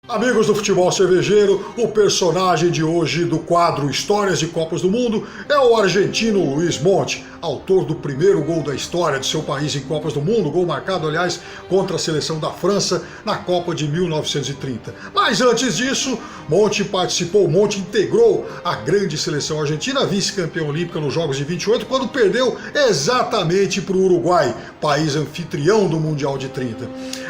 Amigos do futebol cervejeiro, o personagem de hoje do quadro Histórias de Copas do Mundo é o argentino Luiz Monti, autor do primeiro gol da história de seu país em Copas do Mundo, gol marcado, aliás, contra a seleção da França na Copa de 1930. Mas antes disso, Monti integrou a grande seleção argentina, vice-campeã olímpica nos Jogos de 28, quando perdeu exatamente para o Uruguai, país anfitrião do Mundial de 30.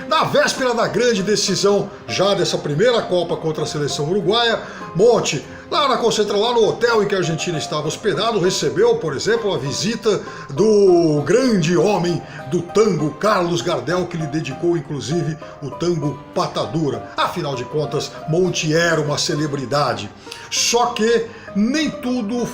Na véspera da grande decisão, já dessa primeira Copa contra a seleção uruguaia, Monti, lá no hotel em que a Argentina estava hospedado, recebeu, por exemplo, a visita do grande homem do tango, Carlos Gardel, que lhe dedicou, inclusive, o tango Patadura. Afinal de contas, Monti era uma celebridade. Só que nem tudo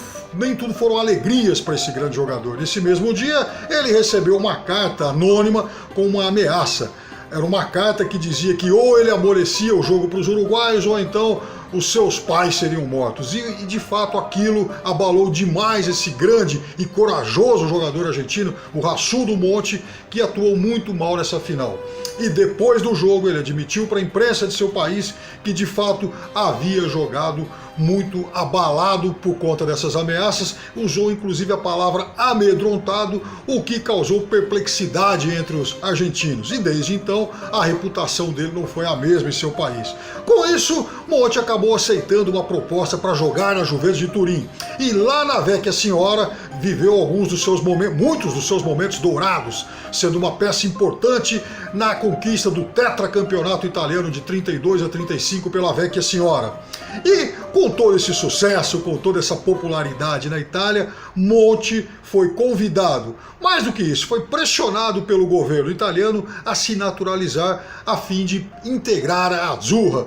foram alegrias para esse grande jogador. Nesse mesmo dia, ele recebeu uma carta anônima com uma ameaça. Era uma carta que dizia que ou ele amolecia o jogo para os uruguaios ou então os seus pais seriam mortos. E de fato aquilo abalou demais esse grande e corajoso jogador argentino, o raçudo Monti, que atuou muito mal nessa final. E depois do jogo ele admitiu para a imprensa de seu país que de fato havia jogado muito abalado por conta dessas ameaças, usou inclusive a palavra amedrontado, o que causou perplexidade entre os argentinos. E desde então a reputação dele não foi a mesma em seu país. Com isso, Monti acabou aceitando uma proposta para jogar na Juventus de Turim. E lá na Vecchia Senhora viveu muitos dos seus momentos dourados, sendo uma peça importante na conquista do tetracampeonato italiano de 32 a 35 pela Vecchia Senhora. E com todo esse sucesso, com toda essa popularidade na Itália, Monti foi convidado, mais do que isso, foi pressionado pelo governo italiano a se naturalizar a fim de integrar a Azzurra,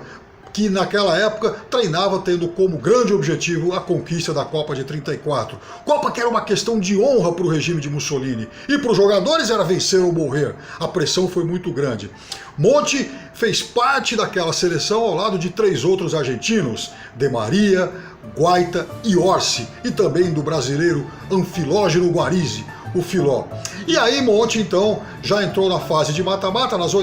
que naquela época treinava tendo como grande objetivo a conquista da Copa de 34. Copa que era uma questão de honra para o regime de Mussolini. E para os jogadores era vencer ou morrer. A pressão foi muito grande. Monti fez parte daquela seleção ao lado de 3 outros argentinos, De Maria, Guaita e Orsi, e também do brasileiro Anfilógeno Guarizzi, o Filó. E aí Monti então já entrou na fase de mata-mata, nas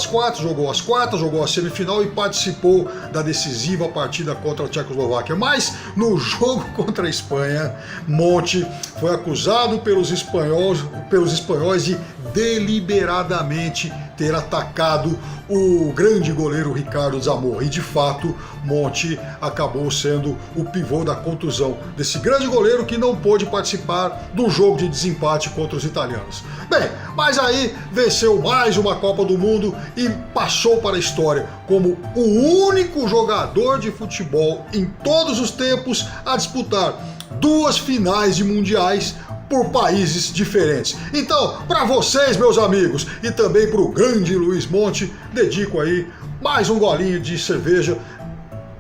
quartas, jogou a semifinal e participou da decisiva partida contra a Tchecoslováquia. Mas no jogo contra a Espanha, Monti foi acusado pelos espanhóis de deliberadamente ter atacado o grande goleiro Ricardo Zamora. E de fato, Monti acabou sendo o pivô da contusão desse grande goleiro que não pôde participar do jogo de desempate contra os italianos. Bem, mas aí venceu mais uma Copa do Mundo e passou para a história como o único jogador de futebol em todos os tempos a disputar 2 finais de mundiais por países diferentes. Então, para vocês, meus amigos, e também para o grande Luiz Monti, dedico aí mais um golinho de cerveja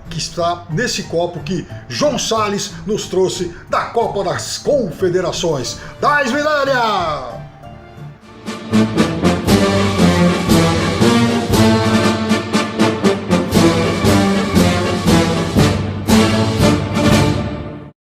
que está nesse copo que João Salles nos trouxe da Copa das Confederações. Das Miléria!